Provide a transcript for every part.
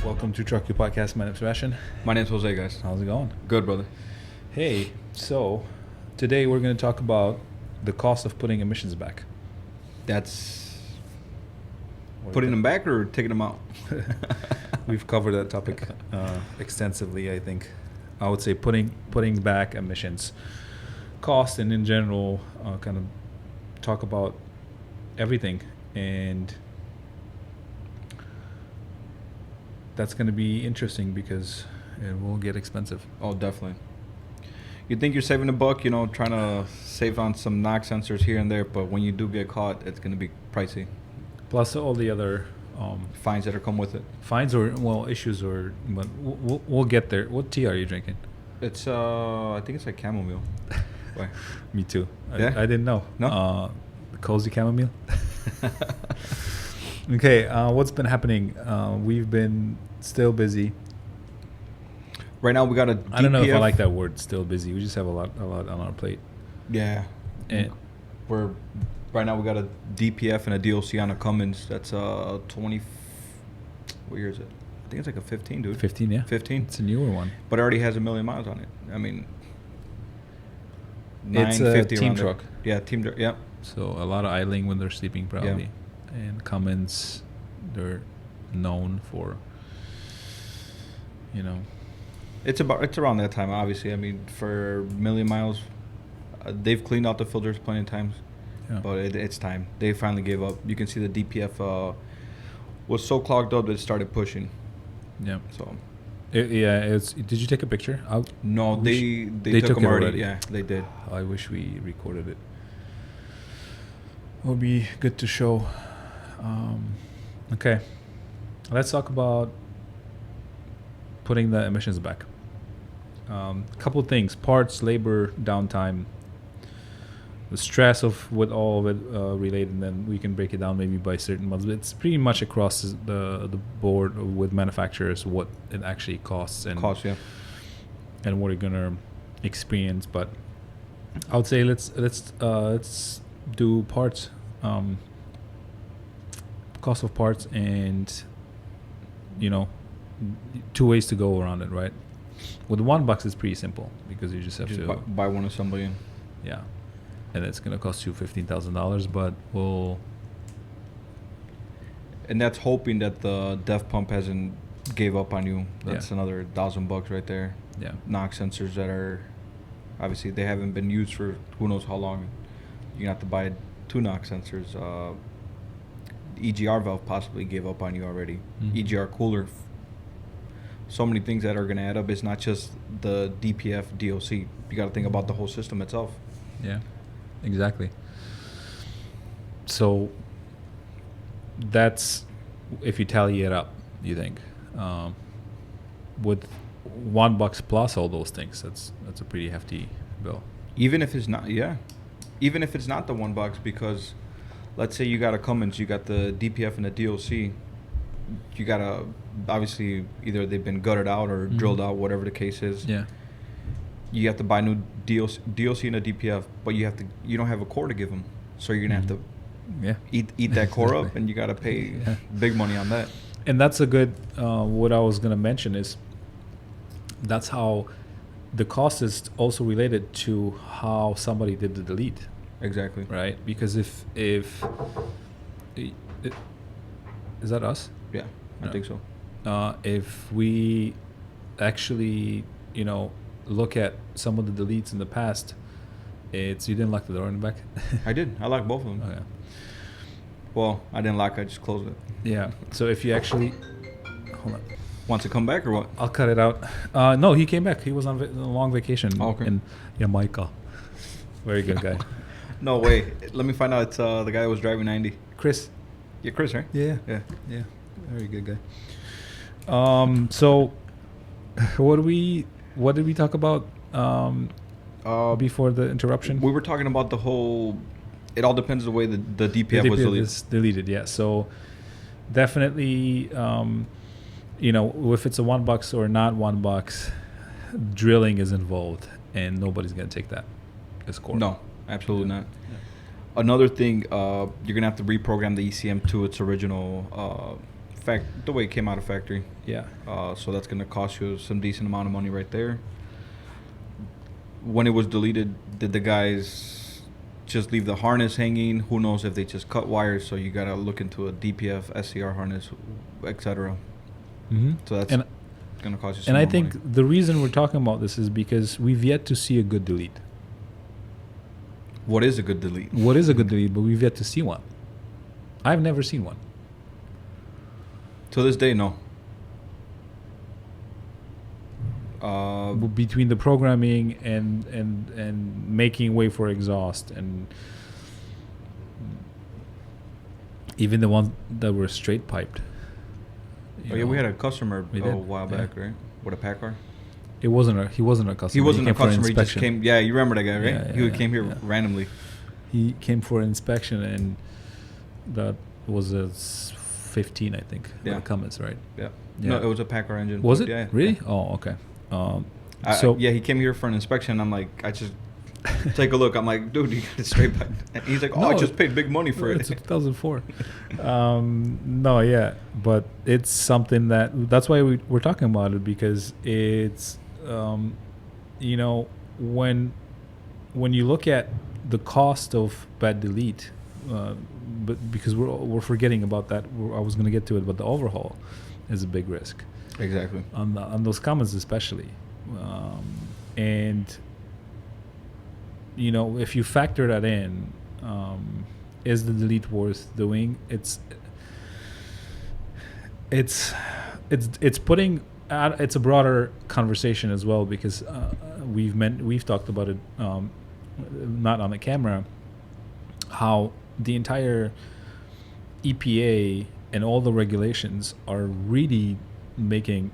Welcome to Truckoo Podcast. My name's Sebastian. My name's Jose, guys. How's it going? Good, brother. Hey, so today we're going to talk about the cost of putting emissions back. That's putting them back or taking them out? We've covered that topic extensively, I think. I would say putting back emissions cost, and in general, kind of talk about everything. And that's going to be interesting because it will get expensive. Oh, definitely. You think you're saving a buck, trying to save on some knock sensors here and there, but when you do get caught, it's going to be pricey. Plus all the other fines that are come with it. Fines issues, but we'll get there. What tea are you drinking? It's I think it's like chamomile. Why? Me too. Yeah? I didn't know. No? Cozy chamomile. Okay, what's been happening? We've been still busy. Right now we got a DPF. I don't know if I like that word, still busy. We just have a lot on our plate. Yeah. And Right now we got a DPF and a DLC on a Cummins. That's 20. What year is it? I think it's like a 15, dude. 15, yeah. 15. It's a newer one. But it already has 1 million miles on it. I mean, It's a team truck. Yeah, team truck. Yeah. So a lot of idling when they're sleeping, probably. Yeah. And Cummins, they're known for, It's around that time, obviously. I mean, for 1 million miles, they've cleaned out the filters plenty of times. Yeah. But it's time. They finally gave up. You can see the DPF was so clogged up that it started pushing. Yeah. So. Did you take a picture? No, they took them already. Yeah, they did. I wish we recorded it. It would be good to show. Okay, let's talk about putting the emissions back. A couple of things: parts, labor, downtime, the stress of with all of it related, and then we can break it down maybe by certain months. But it's pretty much across the board with manufacturers what it actually costs and and what you're gonna experience. But I would say let's do parts, cost of parts, and two ways to go around it, right? With $1 it's pretty simple because you just have to buy one assembly. Yeah. And it's going to cost you $15,000, but and that's hoping that the DEF pump hasn't gave up on you. That's another $1,000 right there. Yeah. Knock sensors that are obviously they haven't been used for who knows how long. You have to buy 2 knock sensors. EGR valve possibly gave up on you already. Mm-hmm. EGR cooler. So many things that are going to add up. It's not just the DPF DLC. You got to think about the whole system itself. Yeah. Exactly. So that's if you tally it up, you think with $1 plus all those things, that's a pretty hefty bill. Even if it's not, even if it's not the $1, because let's say you got a Cummins, you got the DPF and the DLC, you gotta obviously either they've been gutted out or drilled out, whatever the case is. Yeah. You have to buy new DLC and a DPF, but you don't have a core to give them, so you're gonna have to eat that core up, and you gotta pay big money on that. And that's a good. What I was gonna mention is that's how the cost is also related to how somebody did the delete. Exactly. Right, because if is that us? Yeah, I think so. If we actually, look at some of the deletes in the past, you didn't lock the door in the back? I did. I locked both of them. Okay. Well, I didn't lock. I just closed it. Yeah. So if you actually, hold on. Wants to come back or what? I'll cut it out. No, he came back. He was on a long vacation in Jamaica. Very good guy. No way. Let me find out. It's the guy that was driving 90. Chris. Yeah, Chris, right? Yeah. Very good guy. So, what did we talk about before the interruption? We were talking about the whole. It all depends on the way the DPF was deleted. Is deleted. Yeah. So, definitely, if it's a $1 or not $1, drilling is involved, and nobody's gonna take that as core. No, absolutely not. Yeah. Another thing, you're gonna have to reprogram the ECM to its original the way it came out of factory. Yeah. So that's gonna cost you some decent amount of money right there. When it was deleted, did the guys just leave the harness hanging? Who knows if they just cut wires? So you gotta look into a DPF, SCR harness, etc. Mm-hmm. So that's gonna cost you some And I more think money. the reason we're talking about this is because we've yet to see a good delete. What is a good delete? What is a good delete? But we've yet to see one. I've never seen one. To this day, no. Between the programming and making way for exhaust, and even the ones that were straight piped. We had a customer We a did, while yeah. back, right? With a pack car. He wasn't a customer. He wasn't a came for an customer. He just inspection. came. Yeah, you remember that guy, right? Yeah, He yeah, came here yeah. randomly. He came for an inspection, and that was a 15, I think. Yeah. The Cummins, right? Yeah. Yeah. No, it was a pack car engine. Was it? Yeah. Really? Yeah. Oh, okay. So he came here for an inspection. I'm like, I just take a look. I'm like, dude, you got it straight back. And he's like, oh, I just paid big money for It's it. a 2004. No, yeah, but it's something that's why we're talking about it, because it's when you look at the cost of bad delete, but because we're forgetting about that, I was going to get to it, but the overhaul is a big risk Exactly. on those Cummins especially, and if you factor that in, is the delete worth doing? It's putting it's a broader conversation as well, because we've talked about it, not on the camera, how the entire EPA and all the regulations are really making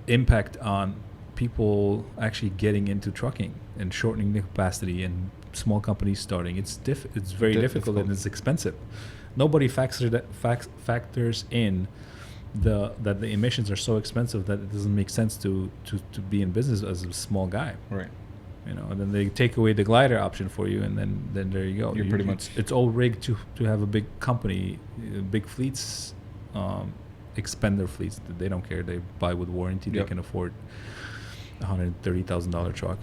impact on people actually getting into trucking and shortening the capacity, and small companies starting. It's very difficult, and it's expensive. Nobody factors in that the emissions are so expensive that it doesn't make sense to be in business as a small guy. Right. And then they take away the glider option for you, and then there you go. You're pretty much. It's all rigged to have a big company, big fleets, expend their fleets. They don't care. They buy with warranty. Yep. They can afford $130,000 truck.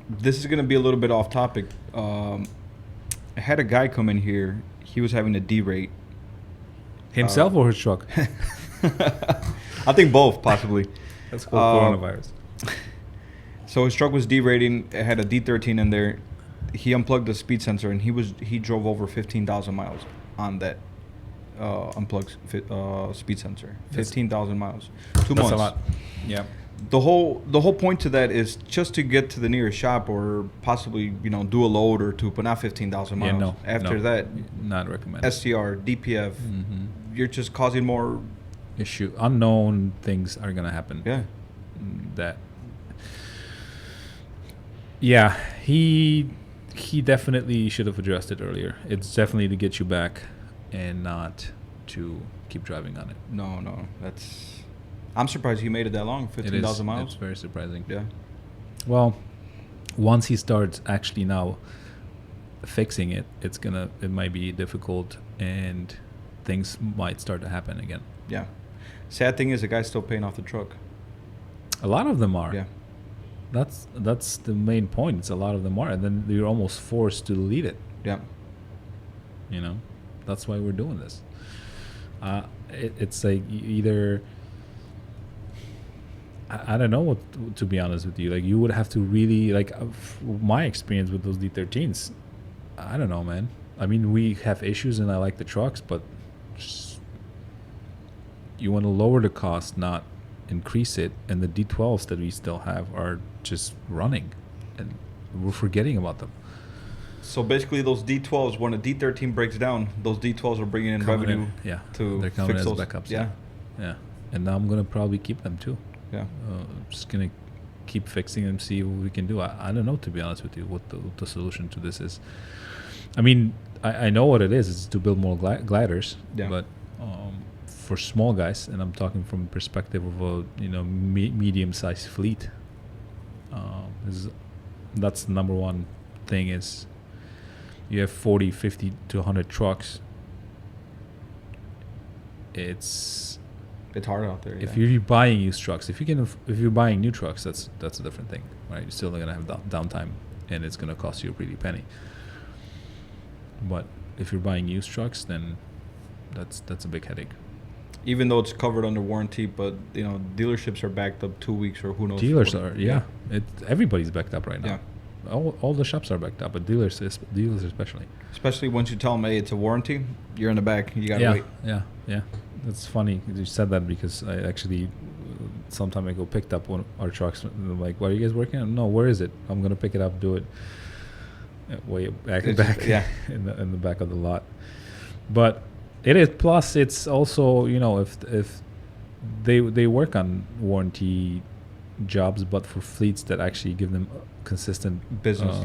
This is going to be a little bit off topic. I had a guy come in here. He was having a D-rate. Himself or his truck? I think both, possibly. That's called coronavirus. So his truck was D-rating. It had a D13 in there. He unplugged the speed sensor, and he drove over 15,000 miles on that unplugged speed sensor. 15,000 miles. 2 months. That's a lot. Yeah. The whole point to that is just to get to the nearest shop, or possibly do a load or two, but not 15,000 miles. Yeah, no. After that, not recommended. SCR, DPF, you're just causing more issue. Unknown things are gonna happen. Yeah. Yeah, he definitely should have addressed it earlier. It's definitely to get you back, and not to keep driving on it. No, I'm surprised he made it that long, 15,000 miles. It's very surprising. Yeah. Well, once he starts actually now fixing it, it might be difficult, and things might start to happen again. Yeah. Sad thing is, the guy's still paying off the truck. A lot of them are. Yeah. That's the main point. It's a lot of them are, and then you're almost forced to delete it. Yeah. That's why we're doing this. It's like either. I don't know what to be honest with you. Like, you would have to really, like, my experience with those D13s. I don't know, man. I mean, we have issues, and I like the trucks, but you want to lower the cost, not increase it. And the D12s that we still have are just running, and we're forgetting about them. So basically, those D12s, when a D13 breaks down, those D12s are bringing in Coming revenue. yeah, to they're coming fix as those backups. Yeah. Yeah, and now I'm gonna probably keep them too. Yeah. Just gonna keep fixing them, see what we can do. I don't know, to be honest with you, what the solution to this is. I mean, I know what it is. It's to build more gliders, Yeah. but for small guys, and I'm talking from perspective of a medium-sized fleet. That's the number one thing is you have 40, 50 to 100 trucks. It's hard out there. If you're buying used trucks, if you're buying new trucks, that's a different thing, right? You're still gonna have downtime, and it's gonna cost you a pretty penny. But if you're buying used trucks, then that's a big headache. Even though it's covered under warranty, but dealerships are backed up 2 weeks or who knows. Dealers are, everybody's backed up right now. Yeah. All the shops are backed up, but dealers especially. Especially once you tell them, hey, it's a warranty, you're in the back. You gotta wait. Yeah. That's funny you said that, because I actually some time ago picked up one of our trucks. And I'm like, what are you guys working on? No, where is it? I'm gonna pick it up, do it way back in the back of the lot. But it is. Plus, it's also if they work on warranty jobs, but for fleets that actually give them consistent business,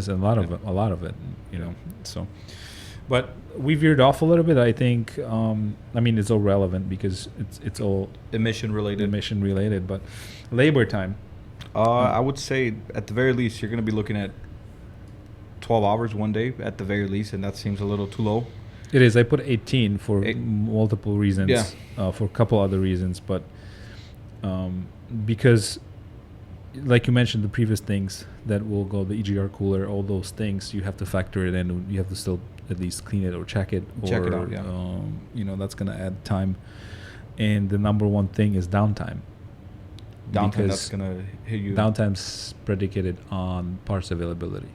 and a lot of it, So, but we veered off a little bit. I think. It's all relevant because it's all emission related. But labor time. I would say at the very least you're going to be looking at 12 hours one day at the very least, and that seems a little too low. It is. I put 18 for multiple reasons. Yeah. For a couple other reasons, but because, like you mentioned, the previous things that will go, the EGR cooler, all those things, you have to factor it in. You have to still at least clean it or check it. Check it out, yeah. That's going to add time. And the number one thing is downtime. Downtime, that's going to hit you. Downtime's predicated on parts availability.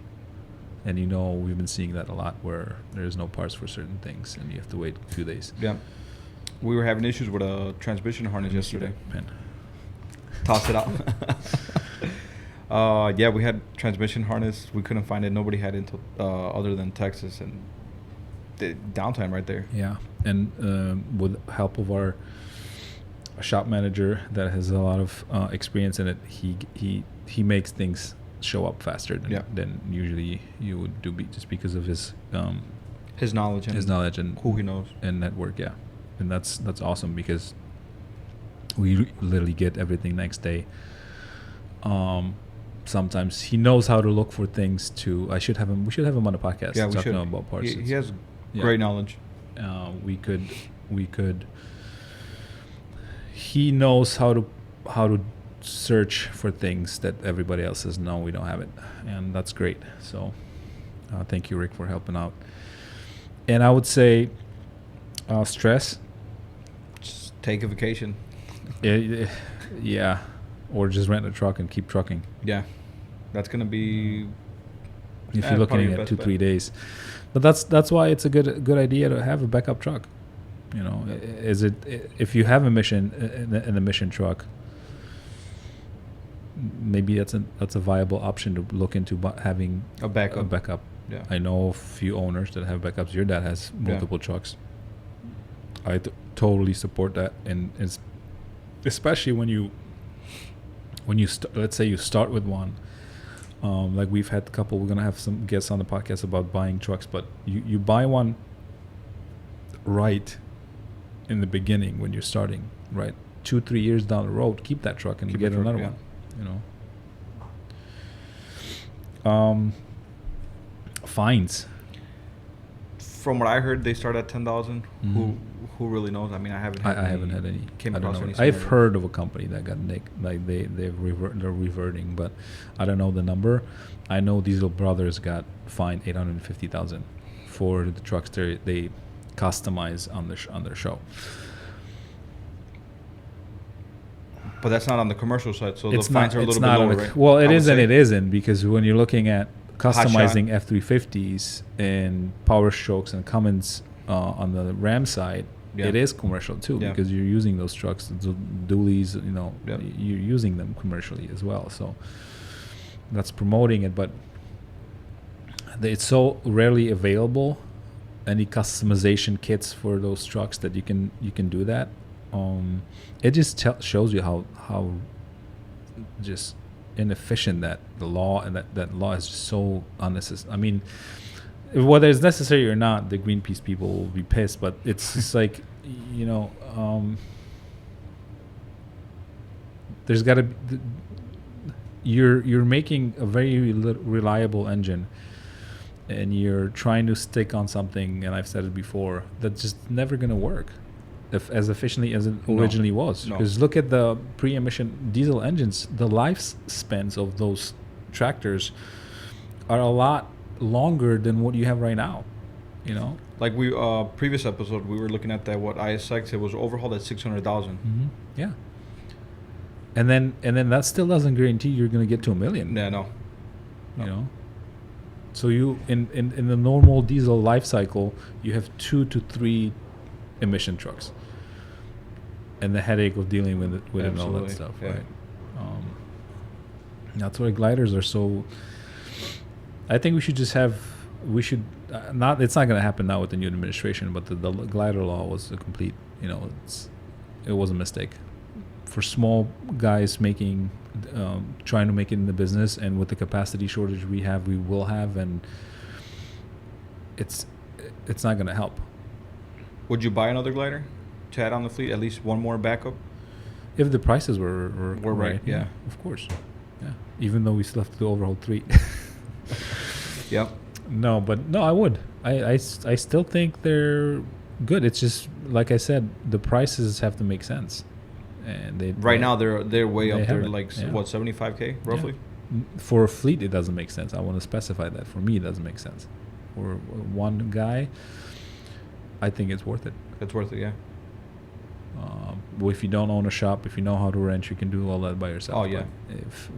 And we've been seeing that a lot where there's no parts for certain things and you have to wait a few days. Yeah. We were having issues with a transmission harness yesterday. Pen. Toss it out. We had transmission harness. We couldn't find it. Nobody had it other than Texas, and the downtime right there. Yeah. And with help of our shop manager that has a lot of experience in it, he makes things show up faster than usually you would do, just because of his knowledge and who he knows and network. Yeah. And that's awesome, because we literally get everything next day. Sometimes he knows how to look for things too. We should have him on the podcast. Yeah, we should. About parts. He has great knowledge. We could. He knows how to search for things that everybody else says no, we don't have it, and that's great. So, thank you, Rick, for helping out. And I would say, stress. Just take a vacation. Yeah, or just rent a truck and keep trucking. Yeah, that's gonna be. If you're looking at 2-3 days, but that's why it's a good idea to have a backup truck. Is it if you have a mission in a mission truck? Maybe that's a viable option to look into, having a backup. Yeah, I know a few owners that have backups. Your dad has multiple trucks. I totally support that, and it's especially when you let's say you start with one. Like we've had a couple. We're gonna have some guests on the podcast about buying trucks, but you buy one right in the beginning when you're starting, right? 2-3 years down the road, keep that truck and get another one. Fines. From what I heard, they start at 10,000. Mm-hmm. Who really knows? I mean, I haven't had any. Came across any. I've heard of a company that got nicked, like they're reverting, but I don't know the number. I know Diesel Brothers got fined $850,000 for the trucks they customize on their show. But that's not on the commercial side, so the fines are a little bit lower, right? Well, it is and it isn't, because when you're looking at customizing F350s and Power Strokes and Cummins on the Ram side, it is commercial too, because you're using those trucks, the dualies, you're using them commercially as well. So that's promoting it, but it's so rarely available. Any customization kits for those trucks that you can do that. It just shows you how just inefficient that the law and that law is just so unnecessary. I mean, whether it's necessary or not, the Greenpeace people will be pissed. But it's just like you know, there's got to be, you're making a very reliable engine, and you're trying to stick on something, and I've said it before, that's just never going to work as efficiently as it originally was. Because look at the pre-emission diesel engines, the lifespans of those tractors are a lot longer than what you have right now, you know. Like we previous episode, we were looking at that, what ISX, it was overhauled at 600,000. Mm-hmm. Yeah. And then that still doesn't guarantee you're going to get to 1 million. Yeah, no. You know. So you in the normal diesel life cycle, you have 2 to 3 emission trucks, and the headache of dealing with it and all that stuff, yeah. right? That's why gliders are so. I think we should not. It's not going to happen now with the new administration, but the glider law was a complete. You know, it was a mistake for small guys making. Trying to make it in the business, and with the capacity shortage we will have, and it's not going to help. Would you buy another glider to add on the fleet, at least one more backup? If the prices were right, yeah. Of course. Yeah. Even though we still have to overhaul 3. Yep. No, I would. I still think they're good. It's just, like I said, the prices have to make sense. And now they're way up there, like yeah. what, 75K roughly? Yeah. For a fleet, it doesn't make sense. I want to specify that. For me, it doesn't make sense. For one guy, I think it's worth it. It's worth it, yeah. If you don't own a shop, if you know how to rent, you can do all that by yourself. Oh yeah. But if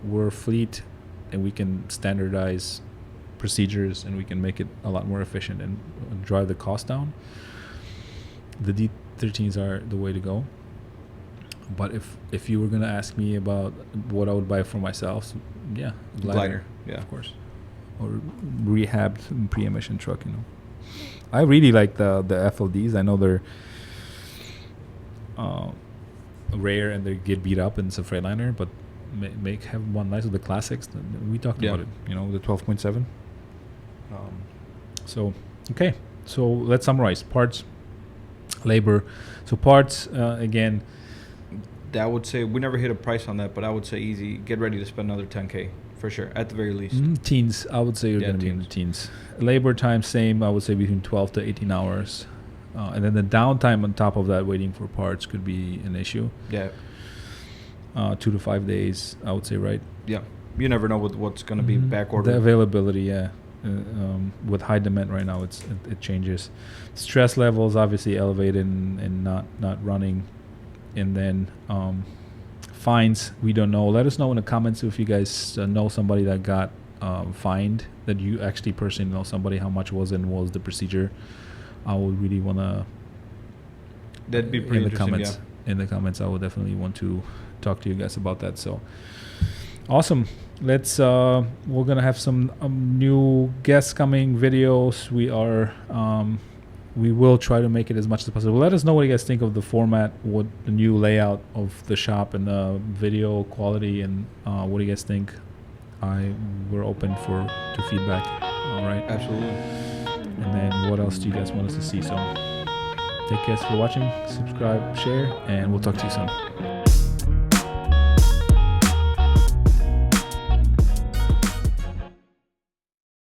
we're a fleet, and we can standardize procedures, and we can make it a lot more efficient and drive the cost down, the D13s are the way to go. But if you were going to ask me about what I would buy for myself, yeah, glider, yeah, of course, or rehabbed pre-emission truck. You know, I really like the FLDs. I know they're rare and they get beat up, and it's a Freightliner, but have one nice with the classics. We talked about it. You know, the 12.7. So okay, so let's summarize parts. Labor. So parts, again, that would say, we never hit a price on that, but I would say easy, get ready to spend another 10K for sure, at the very least. Teens, I would say you're going to be in the teens. Labor time, same, I would say between 12 to 18 hours. And then the downtime on top of that, waiting for parts, could be an issue. Yeah. 2 to 5 days, I would say, right? Yeah. You never know what's going to be back ordered. The availability, yeah. With high demand right now, it changes. Stress levels obviously elevated and not running, and then fines, we don't know. Let us know in the comments if you guys know somebody that got fined, that you actually personally know somebody, how much was the procedure. I would really want to. That'd be pretty interesting. Comments, yeah. In the comments, I would definitely want to talk to you guys about that. So awesome. Let's we're gonna have some new guests coming, videos. We will try to make it as much as possible. Let us know what you guys think of the format, what the new layout of the shop, and the video quality, and what do you guys think. We're open to feedback. All right, absolutely. And then what else do you guys want us to see? So thank you guys for watching, subscribe, share, and we'll talk to you soon.